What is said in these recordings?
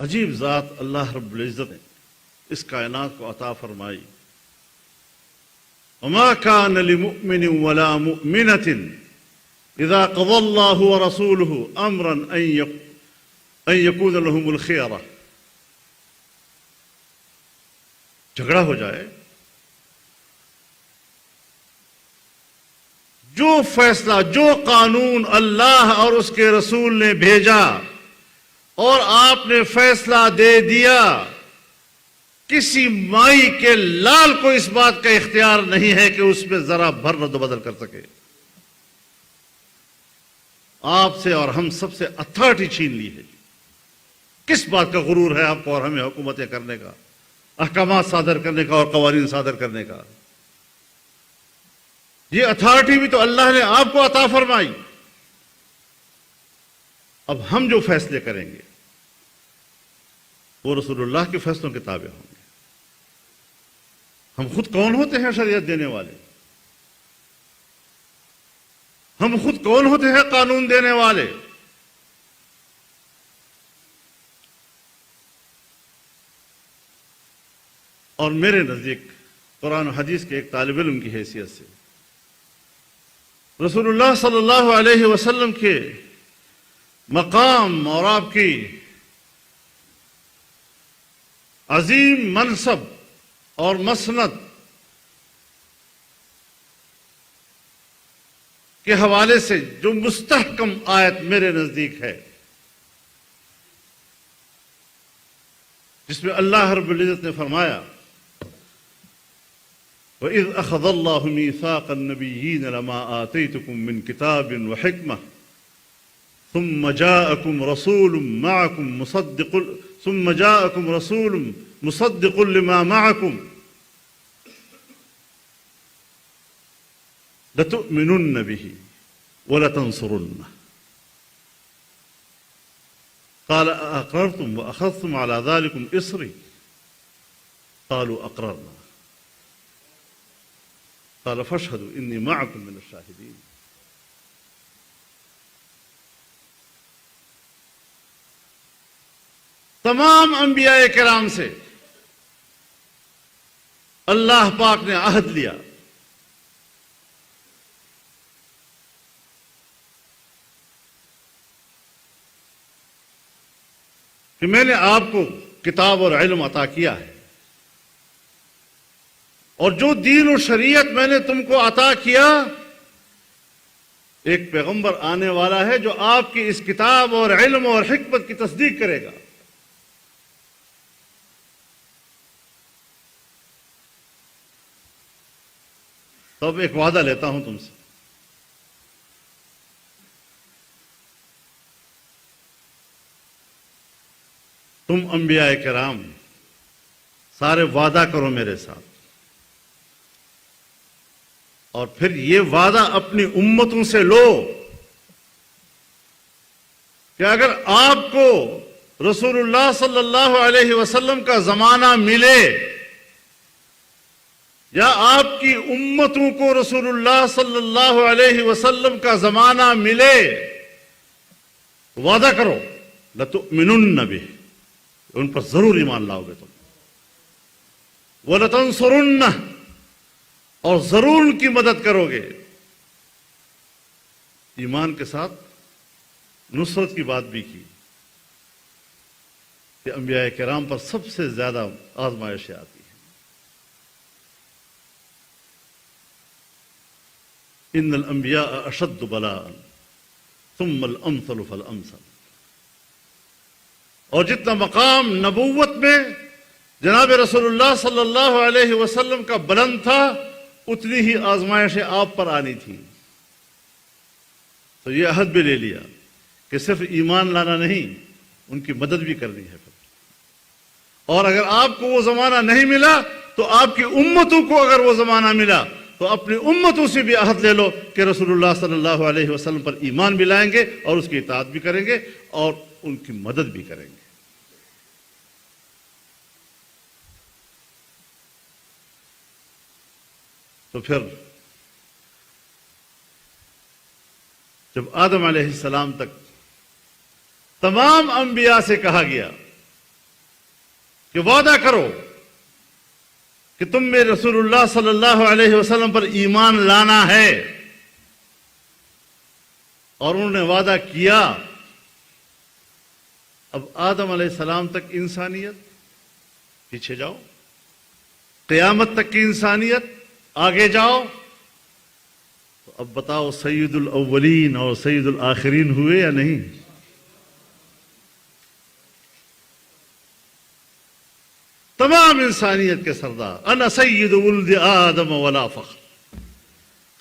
عجیب ذات اللہ رب العزت نے اس کائنات کو عطا فرمائی. وما كان لمؤمن ولا مؤمنة اذا قضى الله ورسوله امرا ان يكون لهم الخيرة. جھگڑا ہو جائے، جو فیصلہ، جو قانون اللہ اور اس کے رسول نے بھیجا اور آپ نے فیصلہ دے دیا، کسی مائی کے لال کو اس بات کا اختیار نہیں ہے کہ اس میں ذرا بھر رد و بدل کر سکے. آپ سے اور ہم سب سے اتھارٹی چھین لی ہے. کس بات کا غرور ہے آپ کو اور ہمیں حکومتیں کرنے کا، احکامات صادر کرنے کا اور قوانین صادر کرنے کا؟ یہ اتھارٹی بھی تو اللہ نے آپ کو عطا فرمائی. اب ہم جو فیصلے کریں گے وہ رسول اللہ کے فیصلوں کے تابع ہوں گے. ہم خود کون ہوتے ہیں شریعت دینے والے؟ ہم خود کون ہوتے ہیں قانون دینے والے؟ اور میرے نزدیک قرآن و حدیث کے ایک طالب علم کی حیثیت سے رسول اللہ صلی اللہ علیہ وسلم کے مقام اور آپ کی عظیم منصب اور مسند کے حوالے سے جو مستحکم آیت میرے نزدیک ہے، جس میں اللہ رب العزت نے فرمایا وَإِذْ أَخَذَ اللَّهُ مِيثَاقَ النَّبِيِّينَ لَمَا آتَيْتُكُم مِّن كِتَابٍ وَحِكْمَةٍ ثُمَّ جَاءَكُمْ رَسُولٌ مُصَدِّقٌ لِمَا مَعَكُمْ لَتُؤْمِنُنَّ بِهِ وَلَتَنصُرُنَّهُ قَالَ أَأَقْرَرْتُمْ وَأَخَذْتُمْ عَلَى ذَلِكُمْ إِصْرِي قَالُوا أَقْرَرْنَا قال فاشهدوا انی معکم من الشاہدین. تمام انبیاء کرام سے اللہ پاک نے عہد لیا کہ میں نے آپ کو کتاب اور علم عطا کیا ہے، اور جو دین و شریعت میں نے تم کو عطا کیا، ایک پیغمبر آنے والا ہے جو آپ کی اس کتاب اور علم اور حکمت کی تصدیق کرے گا. تو اب ایک وعدہ لیتا ہوں تم سے، تم انبیاء کرام سارے وعدہ کرو میرے ساتھ، اور پھر یہ وعدہ اپنی امتوں سے لو کہ اگر آپ کو رسول اللہ صلی اللہ علیہ وسلم کا زمانہ ملے یا آپ کی امتوں کو رسول اللہ صلی اللہ علیہ وسلم کا زمانہ ملے، وعدہ کرو لَتُؤْمِنُنَّ بِهِ، ان پر ضرور ایمان لاؤ گے تم، وَلَتَنصُرُنَّهُ، اور ضرور ان کی مدد کرو گے. ایمان کے ساتھ نصرت کی بات بھی کی کہ انبیاء کرام پر سب سے زیادہ آزمائشیں آتی ہیں. ان الانبیاء اشد بلاء ثم الامثل فالامثل. اور جتنا مقام نبوت میں جناب رسول اللہ صلی اللہ علیہ وسلم کا بلند تھا، اتنی ہی آزمائشیں آپ پر آنی تھی. تو یہ عہد بھی لے لیا کہ صرف ایمان لانا نہیں، ان کی مدد بھی کرنی ہے. اور اگر آپ کو وہ زمانہ نہیں ملا تو آپ کی امتوں کو اگر وہ زمانہ ملا تو اپنی امتوں سے بھی عہد لے لو کہ رسول اللہ صلی اللہ علیہ وسلم پر ایمان بھی لائیں گے اور اس کی اطاعت بھی کریں گے اور ان کی مدد بھی کریں گے. تو پھر جب آدم علیہ السلام تک تمام انبیاء سے کہا گیا کہ وعدہ کرو کہ تم میں رسول اللہ صلی اللہ علیہ وسلم پر ایمان لانا ہے، اور انہوں نے وعدہ کیا۔ اب آدم علیہ السلام تک انسانیت، پیچھے جاؤ، قیامت تک کی انسانیت، آگے جاؤ، تو اب بتاؤ سید الاولین اور سید الآخرین ہوئے یا نہیں؟ تمام انسانیت کے سردار، انا سید ولد آدم ولا فخر،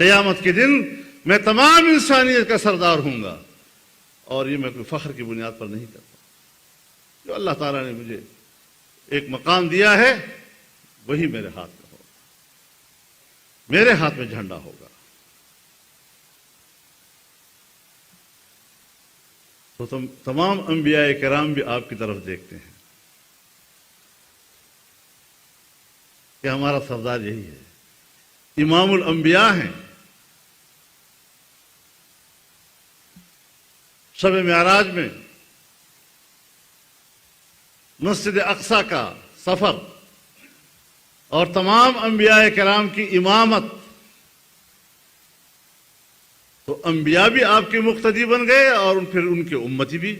قیامت کے دن میں تمام انسانیت کا سردار ہوں گا، اور یہ میں کوئی فخر کی بنیاد پر نہیں کرتا۔ جو اللہ تعالیٰ نے مجھے ایک مقام دیا ہے وہی میرے ہاتھ میں ہوگا، میرے ہاتھ میں جھنڈا ہوگا۔ تو تمام انبیاء کرام بھی آپ کی طرف دیکھتے ہیں کہ ہمارا سردار یہی ہے، امام الانبیاء ہیں۔ شب معراج میں مسجد اقصی کا سفر اور تمام انبیاء کرام کی امامت، تو انبیاء بھی آپ کے مقتدی بن گئے اور پھر ان کے امتی بھی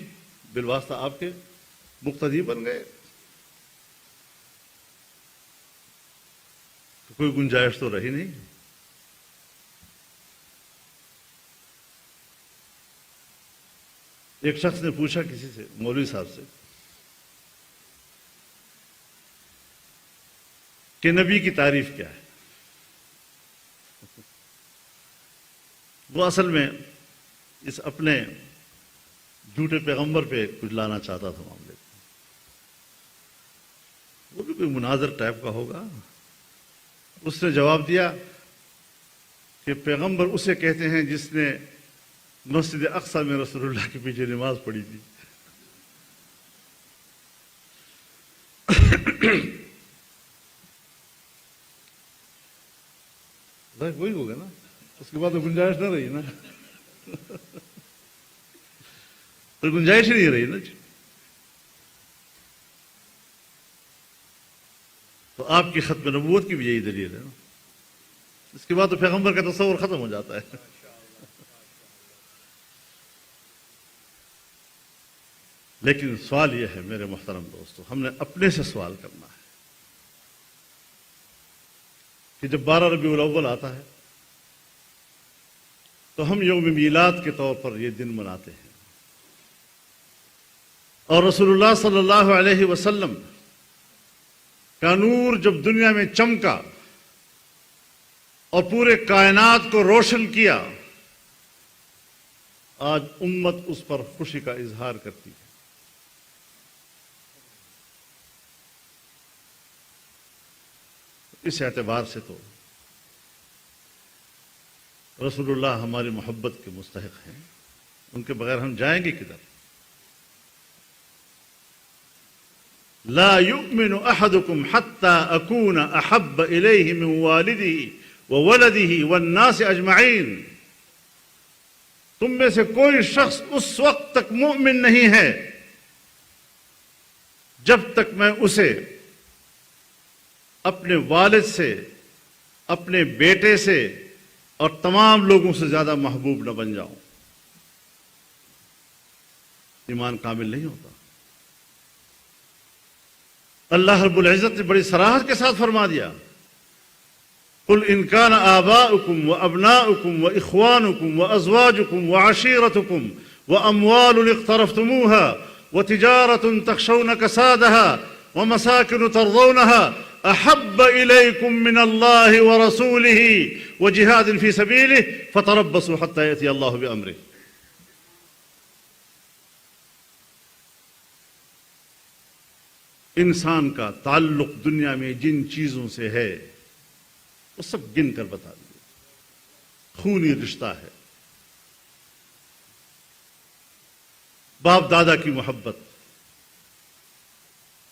بالواسطہ آپ کے مقتدی بن گئے۔ تو کوئی گنجائش تو رہی نہیں۔ ایک شخص نے پوچھا کسی سے، مولوی صاحب سے، کہ نبی کی تعریف کیا ہے؟ وہ اصل میں اس اپنے جھوٹے پیغمبر پہ کچھ لانا چاہتا تھا معاملے کو۔ وہ بھی کوئی مناظر ٹائپ کا ہوگا۔ اس نے جواب دیا کہ پیغمبر اسے کہتے ہیں جس نے مسجد اقصی میں رسول اللہ کے پیچھے نماز پڑھی تھی۔ وہی ہوگا نا، اس کے بعد تو گنجائش نہ رہی نا، تو گنجائش ہی نہیں رہی نا۔ تو آپ کی ختم نبوت کی بھی یہی دلیل ہے نا، اس کے بعد تو پیغمبر کا تصور ختم ہو جاتا ہے۔ لیکن سوال یہ ہے میرے محترم دوستو، ہم نے اپنے سے سوال کرنا ہے کہ جب 12 ربیع الاول آتا ہے تو ہم یوم میلاد کے طور پر یہ دن مناتے ہیں، اور رسول اللہ صلی اللہ علیہ وسلم کا نور جب دنیا میں چمکا اور پورے کائنات کو روشن کیا، آج امت اس پر خوشی کا اظہار کرتی ہے۔ اس اعتبار سے تو رسول اللہ ہماری محبت کے مستحق ہیں، ان کے بغیر ہم جائیں گے کدھر؟ لا يؤمن احدكم حتى اكون احب اليه من والده وولده والناس اجمعین، تم میں سے کوئی شخص اس وقت تک مومن نہیں ہے جب تک میں اسے اپنے والد سے، اپنے بیٹے سے اور تمام لوگوں سے زیادہ محبوب نہ بن جاؤں۔ ایمان کامل نہیں ہوتا۔ اللہ رب العزت نے بڑی صراحت کے ساتھ فرما دیا، قل ان كان آباؤكم وابناؤكم واخوانكم وازواجكم وعشيرتكم واموال اقترفتموها وتجارة تخشون كسادها ومساكن ترضونها احب اليكم من الله ورسوله وجهاد في سبيله فتربصوا حتى ياتي الله بامره۔ انسان کا تعلق دنیا میں جن چیزوں سے ہے وہ سب گن کر بتا دیے۔ خونی رشتہ ہے، باپ دادا کی محبت،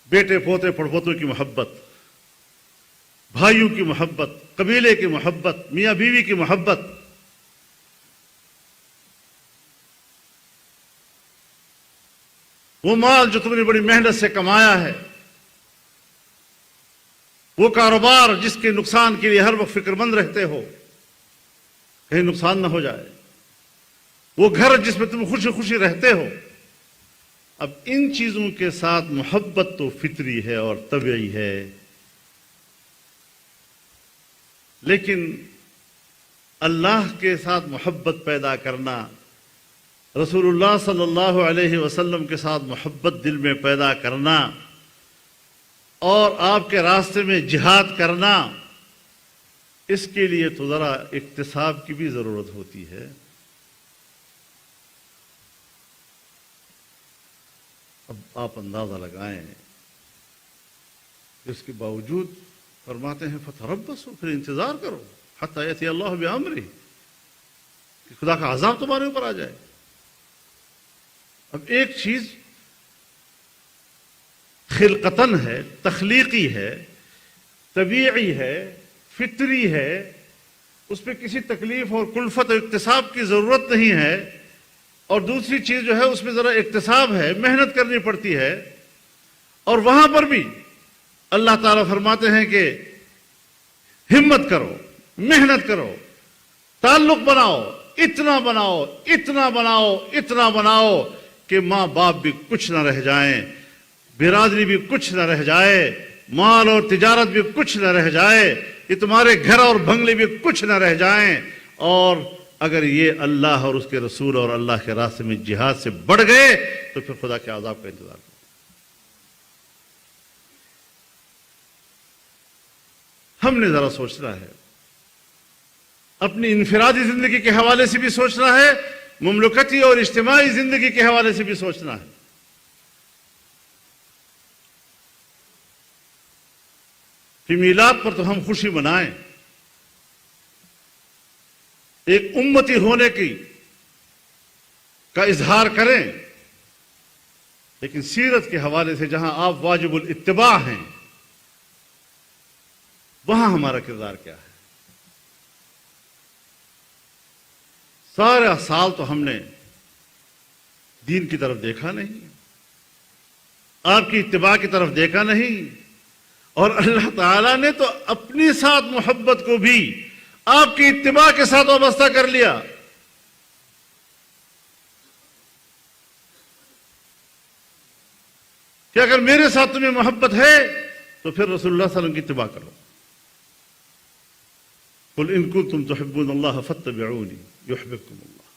بیٹے پوتے پڑپوتوں کی محبت، بھائیوں کی محبت، قبیلے کی محبت، میاں بیوی کی محبت، وہ مال جو تم نے بڑی محنت سے کمایا ہے وہ کاروبار جس کے نقصان کے لیے ہر وقت فکر مند رہتے ہو کہیں نقصان نہ ہو جائے، وہ گھر جس میں تم خوشی خوشی رہتے ہو. اب ان چیزوں کے ساتھ محبت تو فطری ہے اور طبعی ہے، لیکن اللہ کے ساتھ محبت پیدا کرنا، رسول اللہ صلی اللہ علیہ وسلم کے ساتھ محبت دل میں پیدا کرنا اور آپ کے راستے میں جہاد کرنا، اس کے لیے تو ذرا اکتساب کی بھی ضرورت ہوتی ہے. اب آپ اندازہ لگائیں، اس کے باوجود فرماتے ہیں فتربصوا، پھر انتظار کرو حتی یأتی اللہ بامرہ، کہ خدا کا عذاب تمہارے اوپر آ جائے. اب ایک چیز خلقتاً ہے، تخلیقی ہے، طبیعی ہے، فطری ہے، اس پہ کسی تکلیف اور کلفت اور اکتساب کی ضرورت نہیں ہے. اور دوسری چیز جو ہے اس میں ذرا اکتساب ہے، محنت کرنی پڑتی ہے. اور وہاں پر بھی اللہ تعالیٰ فرماتے ہیں کہ ہمت کرو، محنت کرو، تعلق بناؤ، اتنا بناؤ، اتنا بناؤ، اتنا بناؤ کہ ماں باپ بھی کچھ نہ رہ جائیں، برادری بھی کچھ نہ رہ جائے، مال اور تجارت بھی کچھ نہ رہ جائے، یہ تمہارے گھر اور بنگلے بھی کچھ نہ رہ جائیں. اور اگر یہ اللہ اور اس کے رسول اور اللہ کے راستے میں جہاد سے بڑھ گئے تو پھر خدا کے عذاب کا انتظار کرو. ہم نے ذرا سوچنا ہے، اپنی انفرادی زندگی کے حوالے سے بھی سوچنا ہے، مملکتی اور اجتماعی زندگی کے حوالے سے بھی سوچنا ہے. کہ میلاد پر تو ہم خوشی منائیں، ایک امتی ہونے کا اظہار کریں، لیکن سیرت کے حوالے سے جہاں آپ واجب الاتباع ہیں وہاں ہمارا کردار کیا ہے؟ سارا سال تو ہم نے دین کی طرف دیکھا نہیں، آپ کی اتباع کی طرف دیکھا نہیں، اور اللہ تعالیٰ نے تو اپنے ساتھ محبت کو بھی آپ کی اتباع کے ساتھ وابستہ کر لیا. کہ اگر میرے ساتھ تمہیں محبت ہے تو پھر رسول اللہ صلی اللہ علیہ وسلم کی اتباع کرو. قل ان کنتم تحبون اللہ فاتبعونی یحببکم اللہ.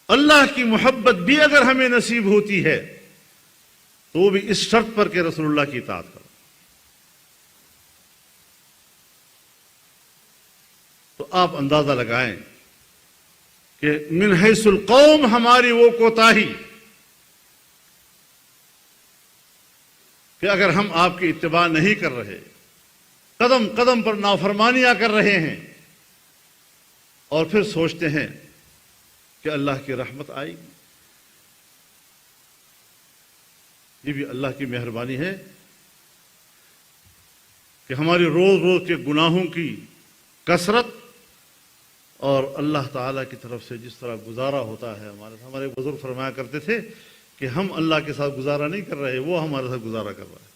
اللہ کی محبت بھی اگر ہمیں نصیب ہوتی ہے تو وہ بھی اس شرط پر کہ رسول اللہ کی اطاعت کرو. تو آپ اندازہ لگائیں کہ من حیث القوم ہماری وہ کوتاہی کہ اگر ہم آپ کی اتباع نہیں کر رہے، قدم قدم پر نافرمانیاں کر رہے ہیں، اور پھر سوچتے ہیں کہ اللہ کی رحمت آئے گی. یہ بھی اللہ کی مہربانی ہے کہ ہماری روز روز کے گناہوں کی کثرت اور اللہ تعالیٰ کی طرف سے جس طرح گزارا ہوتا ہے. ہمارے بزرگ فرمایا کرتے تھے کہ ہم اللہ کے ساتھ گزارا نہیں کر رہے، وہ ہمارے ساتھ گزارا کر رہا ہے.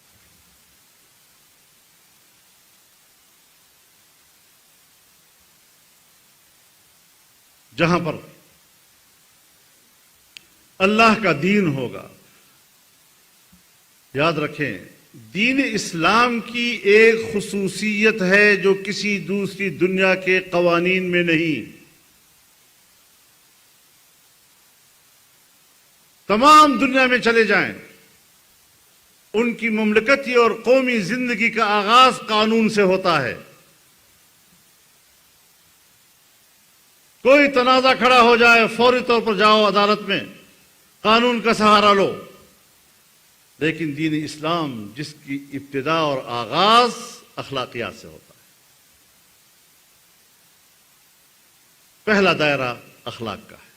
جہاں پر اللہ کا دین ہوگا، یاد رکھیں دین اسلام کی ایک خصوصیت ہے جو کسی دوسری دنیا کے قوانین میں نہیں. تمام دنیا میں چلے جائیں، ان کی مملکتی اور قومی زندگی کا آغاز قانون سے ہوتا ہے. کوئی تنازع کھڑا ہو جائے فوری طور پر جاؤ عدالت میں، قانون کا سہارا لو. لیکن دین اسلام جس کی ابتدا اور آغاز اخلاقیات سے ہوتا ہے، پہلا دائرہ اخلاق کا ہے.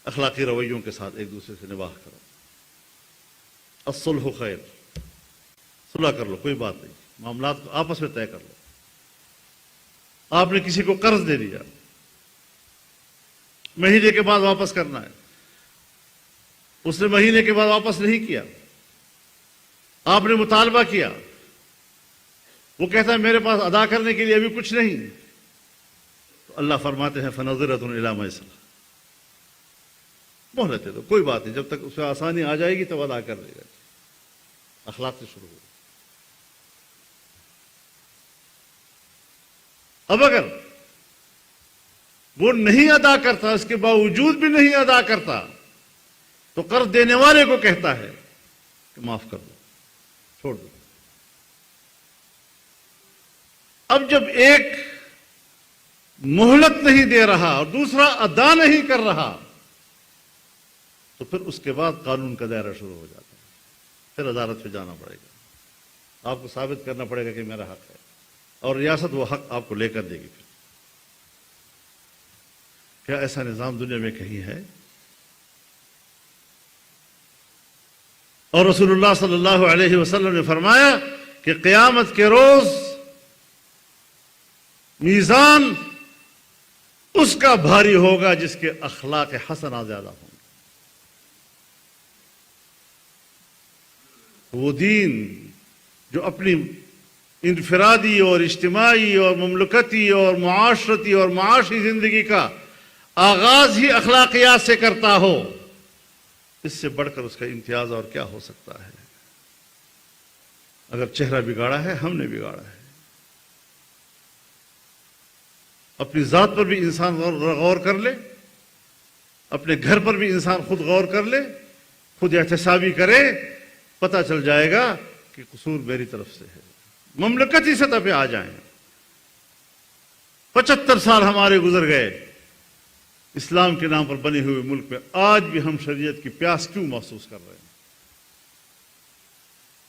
اخلاقی رویوں کے ساتھ ایک دوسرے سے نباہ کرو. الصلح خیر، صلح کر لو، کوئی بات نہیں، معاملات کو آپس میں طے کر لو. آپ نے کسی کو قرض دے دیا، مہینے کے بعد واپس کرنا ہے، اس نے مہینے کے بعد واپس نہیں کیا، آپ نے مطالبہ کیا، وہ کہتا ہے میرے پاس ادا کرنے کے لیے ابھی کچھ نہیں، تو اللہ فرماتے ہیں فنظرۃ الی میسر، مہلت دے دو، کوئی بات نہیں، جب تک اس میں آسانی آ جائے گی تب ادا کر لے گا۔ اخلاق سے شروع ہو۔ اب اگر وہ نہیں ادا کرتا، اس کے باوجود بھی نہیں ادا کرتا، تو قرض دینے والے کو کہتا ہے کہ معاف کر دو، چھوڑ دو۔ اب جب ایک مہلت نہیں دے رہا اور دوسرا ادا نہیں کر رہا، تو پھر اس کے بعد قانون کا دائرہ شروع ہو جاتا ہے، پھر عدالت پہ جانا پڑے گا، آپ کو ثابت کرنا پڑے گا کہ میرا حق ہے، اور ریاست وہ حق آپ کو لے کر دے گی۔ پھر کیا ایسا نظام دنیا میں کہیں ہے؟ اور رسول اللہ صلی اللہ علیہ وسلم نے فرمایا کہ قیامت کے روز میزان اس کا بھاری ہوگا جس کے اخلاق حسنہ زیادہ ہوں۔ وہ دین جو اپنی انفرادی اور اجتماعی اور مملکتی اور معاشرتی اور معاشی زندگی کا آغاز ہی اخلاقیات سے کرتا ہو، اس سے بڑھ کر اس کا امتیاز اور کیا ہو سکتا ہے؟ اگر چہرہ بگاڑا ہے، ہم نے بگاڑا ہے۔ اپنی ذات پر بھی انسان غور کر لے، اپنے گھر پر بھی انسان خود غور کر لے، خود احتسابی کرے، پتہ چل جائے گا کہ قصور میری طرف سے ہے۔ مملکتی سطح پہ آ جائیں، 75 سال ہمارے گزر گئے اسلام کے نام پر بنے ہوئے ملک میں، آج بھی ہم شریعت کی پیاس کیوں محسوس کر رہے ہیں؟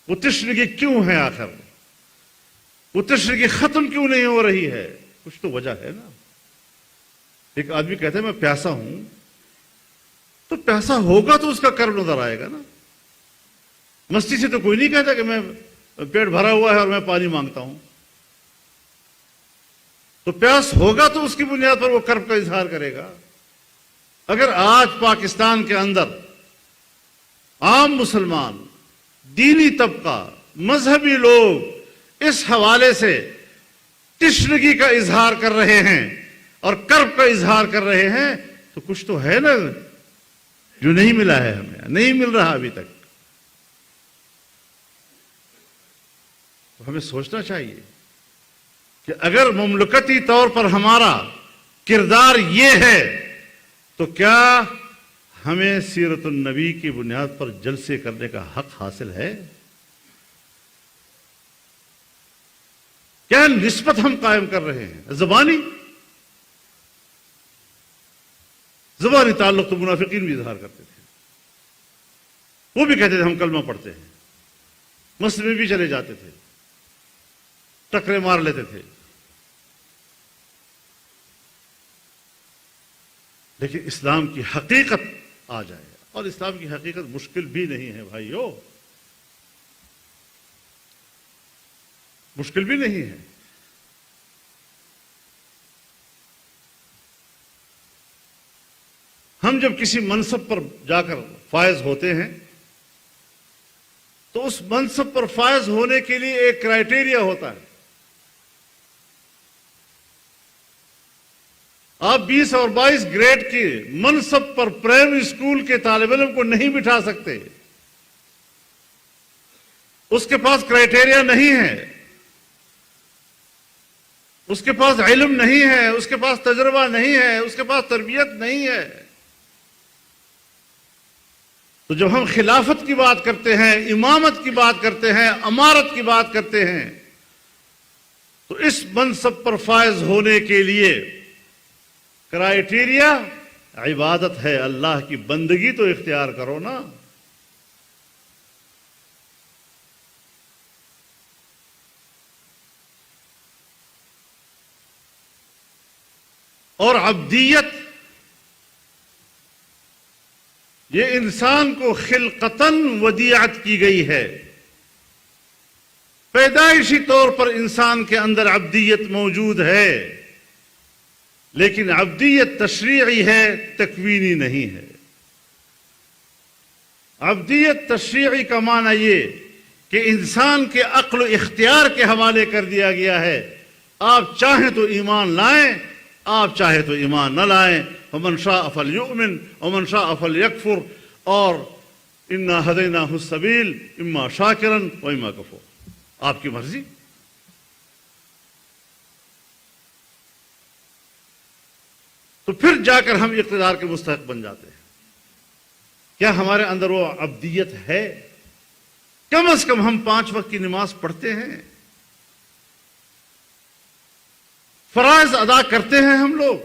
وہ تشنگی کیوں ہے؟ آخر وہ تشنگی ختم کیوں نہیں ہو رہی ہے؟ کچھ تو وجہ ہے نا۔ ایک آدمی کہتا ہے میں پیاسا ہوں، تو پیاسا ہوگا تو اس کا کرم نظر آئے گا نا۔ مستی سے تو کوئی نہیں کہتا کہ میں پیٹ بھرا ہوا ہے اور میں پانی مانگتا ہوں، تو پیاس ہوگا تو اس کی بنیاد پر وہ کرب کا اظہار کرے گا۔ اگر آج پاکستان کے اندر عام مسلمان، دینی طبقہ، مذہبی لوگ اس حوالے سے تشنگی کا اظہار کر رہے ہیں اور کرب کا اظہار کر رہے ہیں، تو کچھ تو ہے نا جو نہیں ملا ہے، ہمیں نہیں مل رہا ابھی تک۔ تو ہمیں سوچنا چاہیے کہ اگر مملکتی طور پر ہمارا کردار یہ ہے تو کیا ہمیں سیرت النبی کی بنیاد پر جلسے کرنے کا حق حاصل ہے؟ کیا نسبت ہم قائم کر رہے ہیں؟ زبانی تعلق تو منافقین بھی اظہار کرتے تھے، وہ بھی کہتے تھے ہم کلمہ پڑھتے ہیں، مسجد میں بھی چلے جاتے تھے، ٹکرے مار لیتے تھے، لیکن اسلام کی حقیقت آ جائے، اور اسلام کی حقیقت مشکل بھی نہیں ہے بھائیو، مشکل بھی نہیں ہے۔ ہم جب کسی منصب پر جا کر فائز ہوتے ہیں تو اس منصب پر فائز ہونے کے لیے ایک کرائیٹیریا ہوتا ہے۔ آپ 20 اور 22 گریڈ کے منصب پر پرائمری اسکول کے طالب علم کو نہیں بٹھا سکتے، اس کے پاس کرائیٹیریا نہیں ہے، اس کے پاس علم نہیں ہے، اس کے پاس تجربہ نہیں ہے، اس کے پاس تربیت نہیں ہے۔ تو جب ہم خلافت کی بات کرتے ہیں، امامت کی بات کرتے ہیں، امارت کی بات کرتے ہیں، تو اس منصب پر فائز ہونے کے لیے کرائیٹیریا عبادت ہے، اللہ کی بندگی تو اختیار کرو نا۔ اور عبدیت یہ انسان کو خلقتاً ودیعت کی گئی ہے، پیدائشی طور پر انسان کے اندر عبدیت موجود ہے، لیکن عبدیت تشریعی ہے، تکوینی نہیں ہے۔ عبدیت تشریعی کا معنی یہ کہ انسان کے عقل و اختیار کے حوالے کر دیا گیا ہے. آپ چاہیں تو ایمان لائیں، آپ چاہیں تو ایمان نہ لائیں. فمن شاء فلیؤمن ومن شاء فلیکفر، اور انا ہدیناہ السبیل اما شاکرا و اما کفور. آپ کی مرضی. تو پھر جا کر ہم اقتدار کے مستحق بن جاتے ہیں. کیا ہمارے اندر وہ عبدیت ہے؟ کم از کم ہم 5 وقت کی نماز پڑھتے ہیں، فرائض ادا کرتے ہیں ہم لوگ.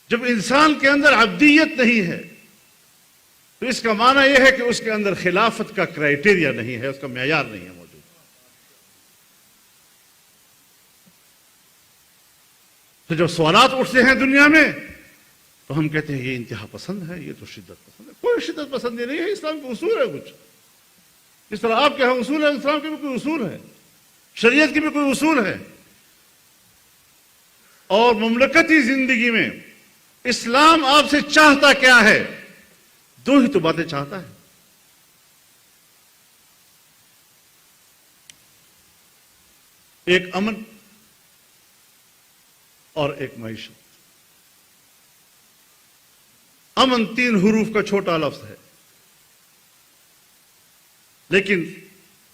جب انسان کے اندر عبدیت نہیں ہے تو اس کا معنی یہ ہے کہ اس کے اندر خلافت کا کرائٹیریا نہیں ہے، اس کا معیار نہیں ہے موجود. تو جب سوالات اٹھتے ہیں دنیا میں تو ہم کہتے ہیں یہ انتہا پسند ہے، یہ تو شدت پسند ہے. کوئی شدت پسندی نہیں ہے، اسلام کا اصول ہے کچھ. اس طرح آپ کے ہاں اصول ہے، اسلام کے بھی کوئی اصول ہے، شریعت کی بھی کوئی اصول ہے. اور مملکتی زندگی میں اسلام آپ سے چاہتا کیا ہے؟ 2 ہی تو باتیں چاہتا ہے. ایک امن اور ایک معیشت. امن 3 حروف کا چھوٹا لفظ ہے، لیکن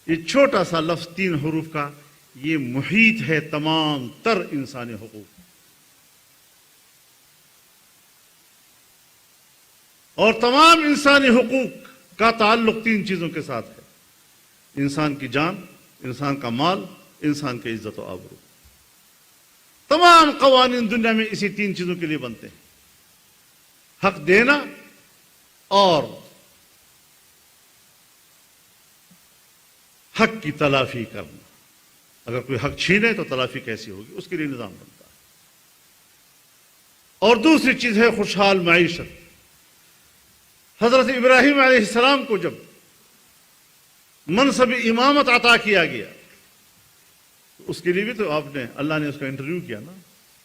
یہ چھوٹا سا لفظ 3 حروف کا یہ محیط ہے تمام تر انسانی حقوق. اور تمام انسانی حقوق کا تعلق 3 چیزوں کے ساتھ ہے: انسان کی جان، انسان کا مال، انسان کی عزت و آبرو. تمام قوانین دنیا میں اسی 3 چیزوں کے لیے بنتے ہیں: حق دینا اور حق کی تلافی کرنا. اگر کوئی حق چھینے تو تلافی کیسی ہوگی، اس کے لیے نظام بنتا ہے. اور دوسری چیز ہے خوشحال معیشت. حضرت ابراہیم علیہ السلام کو جب منصب امامت عطا کیا گیا، اس کے لیے بھی تو آپ نے، اللہ نے اس کا انٹرویو کیا نا.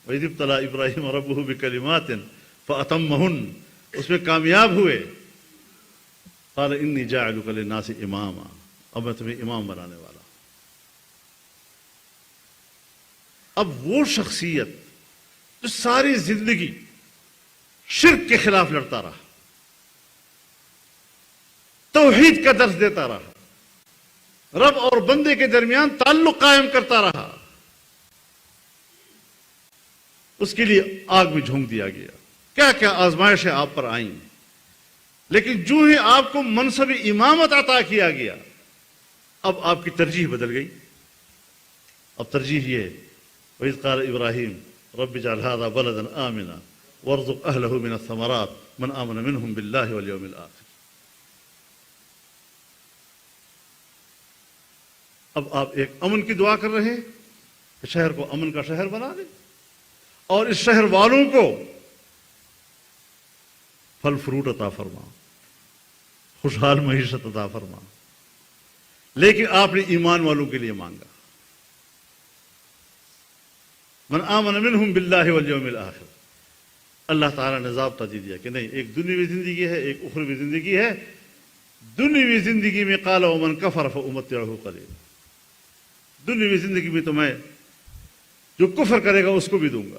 وَإِذِ ابْتَلَىٰ إِبْرَاهِيمَ رَبُّهُ بِكَلِمَاتٍ فَأَتَمَّهُنَّ، اس میں کامیاب ہوئے. قَالَ إِنِّي جَاعِلُكَ لِلنَّاسِ إِمَامًا، اب میں تمہیں امام بنانے والا. اب وہ شخصیت جو ساری زندگی شرک کے خلاف لڑتا رہا، توحید کا درس دیتا رہا، رب اور بندے کے درمیان تعلق قائم کرتا رہا، اس کے لیے آگ میں جھونک دیا گیا. کیا کیا آزمائشیں آپ پر آئیں، لیکن جو ہی آپ کو منصب امامت عطا کیا گیا، اب آپ کی ترجیح بدل گئی. اب ترجیح یہ: وَإِذْ قَالَ إِبْرَاهِيمُ رَبِّ اجْعَلْ هَٰذَا بَلَدًا آمِنًا وَارْزُقْ أَهْلَهُ مِنَ الثَّمَرَاتِ مَنْ آمَنَ مِنْهُمْ بِاللَّهِ وَالْيَوْمِ الْآخِرِ. اب آپ ایک امن کی دعا کر رہے ہیں کہ شہر کو امن کا شہر بنا دیں، اور اس شہر والوں کو پھل فروٹ عطا فرما، خوشحال معیشت عطا فرما. لیکن آپ نے ایمان والوں کے لیے مانگا. من آمن منہم باللہ والیوم الآخر. اللہ تعالیٰ نے ضابطہ دے دیا کہ نہیں، ایک دنیاوی زندگی ہے، ایک اخروی زندگی ہے. دنیاوی زندگی میں قال ومن کفر فأمتعہ قلیلا، دنیاوی زندگی میں تو میں جو کفر کرے گا اس کو بھی دوں گا.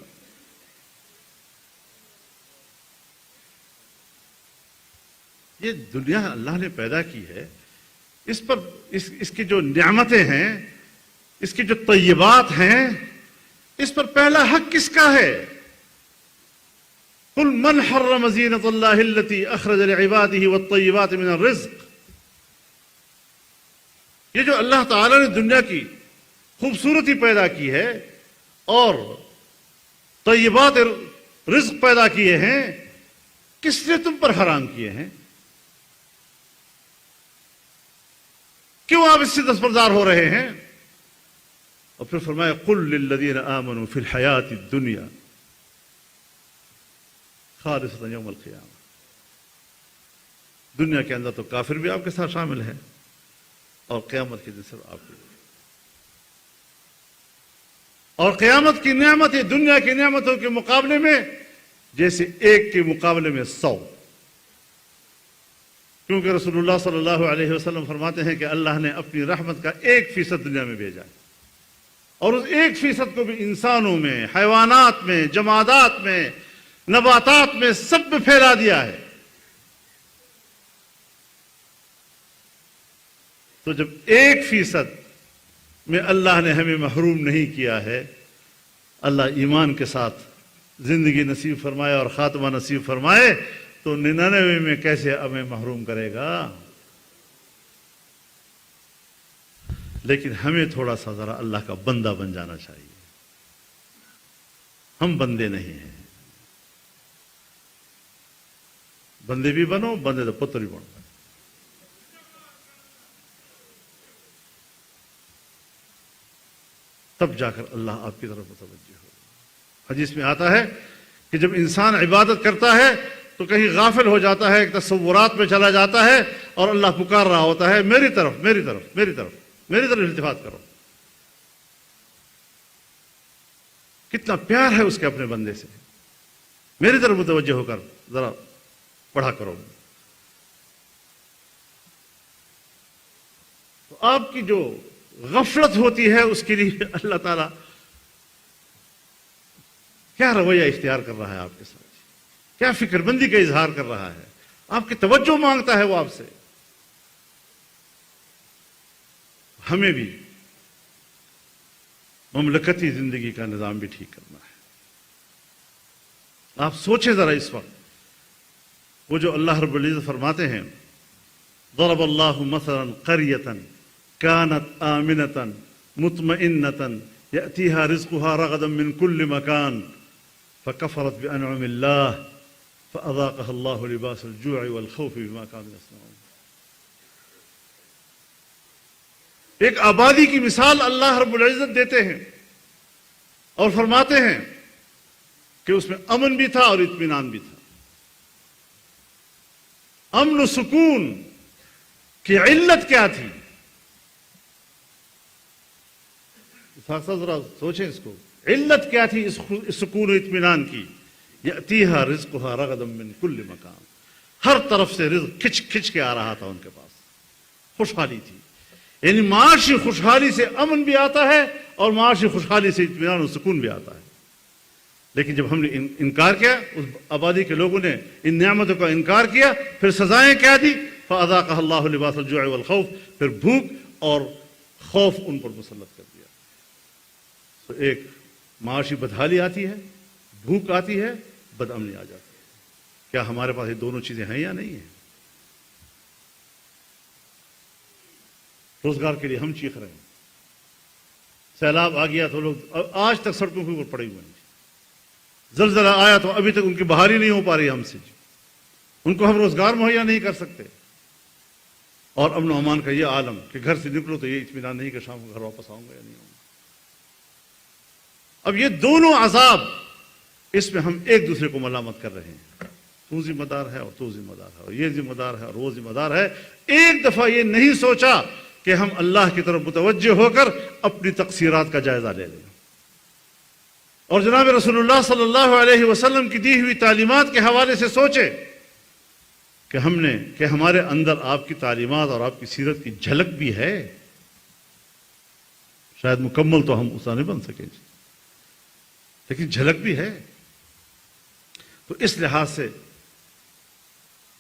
یہ دنیا اللہ نے پیدا کی ہے، اس پر اس کی جو نعمتیں ہیں، اس کی جو طیبات ہیں، اس پر پہلا حق کس کا ہے؟ قل من حرم زینۃ اللہ التی اخرج لعبادہ والطیبات من الرزق. یہ جو اللہ تعالی نے دنیا کی خوبصورتی پیدا کی ہے اور طیبات رزق پیدا کیے ہیں، کس نے تم پر حرام کیے ہیں؟ کیوں آپ اس سے دستبردار ہو رہے ہیں؟ اور پھر فرمایا قل للذین آمنوا فی الحیات الدنیا خالصۃ یوم القیامہ. دنیا کے اندر تو کافر بھی آپ کے ساتھ شامل ہے، اور قیامت کے دن صرف آپ کے. اور قیامت کی نعمت دنیا کی نعمتوں کے مقابلے میں جیسے ایک کے مقابلے میں 100. کیونکہ رسول اللہ صلی اللہ علیہ وسلم فرماتے ہیں کہ اللہ نے اپنی رحمت کا 1% دنیا میں بھیجا ہے، اور اس 1% کو بھی انسانوں میں، حیوانات میں، جمادات میں، نباتات میں، سب میں پھیلا دیا ہے۔ تو جب 1% میں اللہ نے ہمیں محروم نہیں کیا ہے، اللہ ایمان کے ساتھ زندگی نصیب فرمائے اور خاتمہ نصیب فرمائے، تو 99 میں کیسے ہمیں محروم کرے گا؟ لیکن ہمیں تھوڑا سا ذرا اللہ کا بندہ بن جانا چاہیے۔ ہم بندے نہیں ہیں، بندے بھی بنو، بندے تو پتر بھی بنو۔ تب جا کر اللہ آپ کی طرف متوجہ ہو۔ حدیث میں آتا ہے کہ جب انسان عبادت کرتا ہے تو کہیں غافل ہو جاتا ہے، تصورات میں چلا جاتا ہے، اور اللہ پکار رہا ہوتا ہے، میری طرف میری طرف میری طرف میری طرف التفات کرو۔ کتنا پیار ہے اس کے اپنے بندے سے، میری طرف متوجہ ہو کر ذرا پڑھا کرو۔ تو آپ کی جو غفلت ہوتی ہے اس کے لیے اللہ تعالیٰ کیا رویہ اختیار کر رہا ہے آپ کے ساتھ، کیا فکر بندی کا اظہار کر رہا ہے، آپ کی توجہ مانگتا ہے وہ آپ سے۔ ہمیں بھی مملکتی زندگی کا نظام بھی ٹھیک کرنا ہے۔ آپ سوچیں ذرا اس وقت وہ جو اللہ رب العزت فرماتے ہیں، ضرب اللہ مثلا قریۃ كانت آمنة مطمئنة يأتيها رزقها رغدا من كل مكان فكفرت بأنعم الله فأذاقها الله لباس الجوع والخوف بما كانوا يصنعون۔ ایک آبادی کی مثال اللہ رب العزت دیتے ہیں اور فرماتے ہیں کہ اس میں امن بھی تھا اور اطمینان بھی تھا۔ امن و سکون کی علت کیا تھی؟ ذرا سوچیں اس کو، علت کیا تھی اس سکون و اطمینان کی؟ یأتیہا رزقہا رغدا من کل مکان، ہر طرف سے رزق کھچ کھچ کے آ رہا تھا ان کے پاس، خوشحالی تھی۔ یعنی معاشی خوشحالی سے امن بھی آتا ہے اور معاشی خوشحالی سے اطمینان و سکون بھی آتا ہے۔ لیکن جب ہم نے انکار کیا، اس آبادی کے لوگوں نے ان نعمتوں کا انکار کیا، پھر سزائیں کیا دی؟ فَأَذَاقَهَا اللَّهُ لِبَاسَ الْجُوعِ وَالْخَوْفِ، پھر بھوک اور خوف ان پر مسلط کر دیا۔ تو ایک معاشی بدحالی آتی ہے، بھوک آتی ہے، بدامنی آ جاتی ہے۔ کیا ہمارے پاس یہ دونوں چیزیں ہیں یا نہیں ہیں؟ روزگار کے لیے ہم چیخ رہے ہیں، سیلاب آ گیا تو لوگ آج تک سڑکوں کے اوپر پڑے ہوئے ہیں، زلزلہ آیا تو ابھی تک ان کی بحالی نہیں ہو پا رہی ہم سے، ان کو ہم روزگار مہیا نہیں کر سکتے، اور امن و امان کا یہ عالم کہ گھر سے نکلو تو یہ اطمینان نہیں کہ شام کو گھر واپس آؤں گا یا نہیں آؤں گا۔ اب یہ دونوں عذاب، اس میں ہم ایک دوسرے کو ملامت کر رہے ہیں، تو ذمہ دار ہے اور تو ذمہ دار ہے، اور یہ ذمہ دار ہے اور وہ ذمہ دار ہے۔ ایک دفعہ یہ نہیں سوچا کہ ہم اللہ کی طرف متوجہ ہو کر اپنی تقصیرات کا جائزہ لے لیں، اور جناب رسول اللہ صلی اللہ علیہ وسلم کی دی ہوئی تعلیمات کے حوالے سے سوچے کہ ہمارے اندر آپ کی تعلیمات اور آپ کی سیرت کی جھلک بھی ہے۔ شاید مکمل تو ہم اسا نہیں بن سکے، لیکن جھلک بھی ہے۔ تو اس لحاظ سے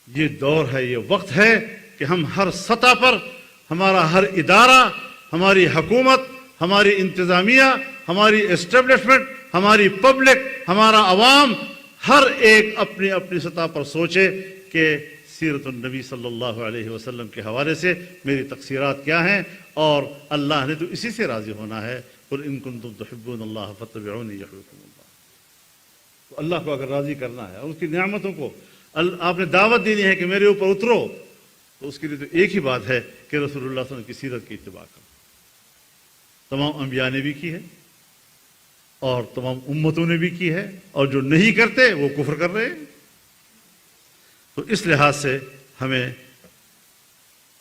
یہ دور ہے، یہ وقت ہے کہ ہم ہر سطح پر، ہمارا ہر ادارہ، ہماری حکومت، ہماری انتظامیہ، ہماری اسٹیبلشمنٹ، ہماری پبلک، ہمارا عوام، ہر ایک اپنی اپنی سطح پر سوچے کہ سیرت النبی صلی اللہ علیہ وسلم کے حوالے سے میری تقصیرات کیا ہیں، اور اللہ نے تو اسی سے راضی ہونا ہے۔ قل ان کنتم تحبون اللہ فاتبعونی یحببکم اللہ۔ تو اللہ کو اگر راضی کرنا ہے اور اس کی نعمتوں کو آپ نے دعوت دینی ہے کہ میرے اوپر اترو، تو اس کے لیے تو ایک ہی بات ہے کہ رسول اللہ صلی اللہ علیہ وسلم کی سیرت کی اتباع کرو۔ تمام انبیاء نے بھی کی ہے اور تمام امتوں نے بھی کی ہے، اور جو نہیں کرتے وہ کفر کر رہے ہیں۔ تو اس لحاظ سے ہمیں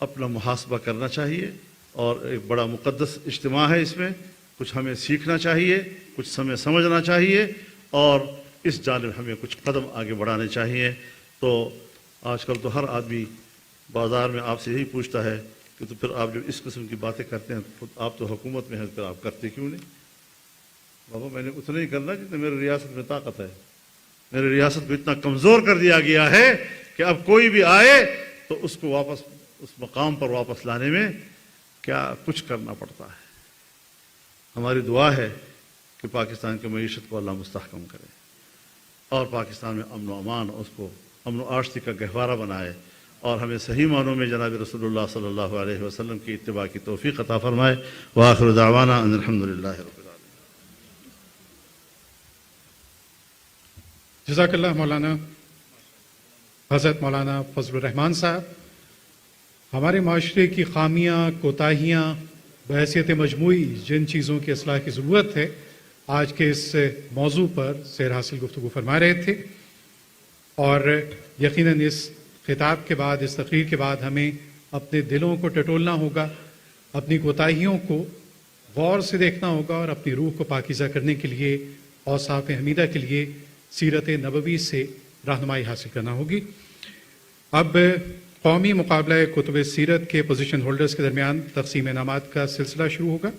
اپنا محاسبہ کرنا چاہیے، اور ایک بڑا مقدس اجتماع ہے، اس میں کچھ ہمیں سیکھنا چاہیے، کچھ ہمیں سمجھنا چاہیے، اور اس جانب ہمیں کچھ قدم آگے بڑھانے چاہیے۔ تو آج کل تو ہر آدمی بازار میں آپ سے یہی پوچھتا ہے کہ تو پھر آپ جب اس قسم کی باتیں کرتے ہیں خود آپ تو حکومت میں ہیں، پھر آپ کرتے کیوں نہیں؟ بابا میں نے اتنا ہی کرنا جتنا میری ریاست میں طاقت ہے. میری ریاست کو اتنا کمزور کر دیا گیا ہے کہ اب کوئی بھی آئے تو اس کو واپس اس مقام پر واپس لانے میں کیا کچھ کرنا پڑتا ہے. ہماری دعا ہے کہ پاکستان کی معیشت کو اللہ مستحکم کرے اور پاکستان میں امن و امان، اس کو امن و آشتی کا گہوارہ بنائے اور ہمیں صحیح معنوں میں جناب رسول اللہ صلی اللہ علیہ وسلم کی اتباع کی توفیق عطا فرمائے. وآخر دعوانا ان الحمدللہ رب العالمین. جزاک اللہ مولانا. حضرت مولانا فضل الرحمان صاحب، ہمارے معاشرے کی خامیاں، کوتاہیاں بحیثیت مجموعی جن چیزوں کی اصلاح کی ضرورت ہے، آج کے اس موضوع پر سیر حاصل گفتگو فرما رہے تھے. اور یقیناً اس خطاب کے بعد، اس تقریر کے بعد ہمیں اپنے دلوں کو ٹٹولنا ہوگا، اپنی کوتاہیوں کو غور سے دیکھنا ہوگا اور اپنی روح کو پاکیزہ کرنے کے لیے، اوصاف حمیدہ کے لیے سیرت نبوی سے رہنمائی حاصل کرنا ہوگی. اب قومی مقابلہ کتب سیرت کے پوزیشن ہولڈرز کے درمیان تقسیم انعامات کا سلسلہ شروع ہوگا.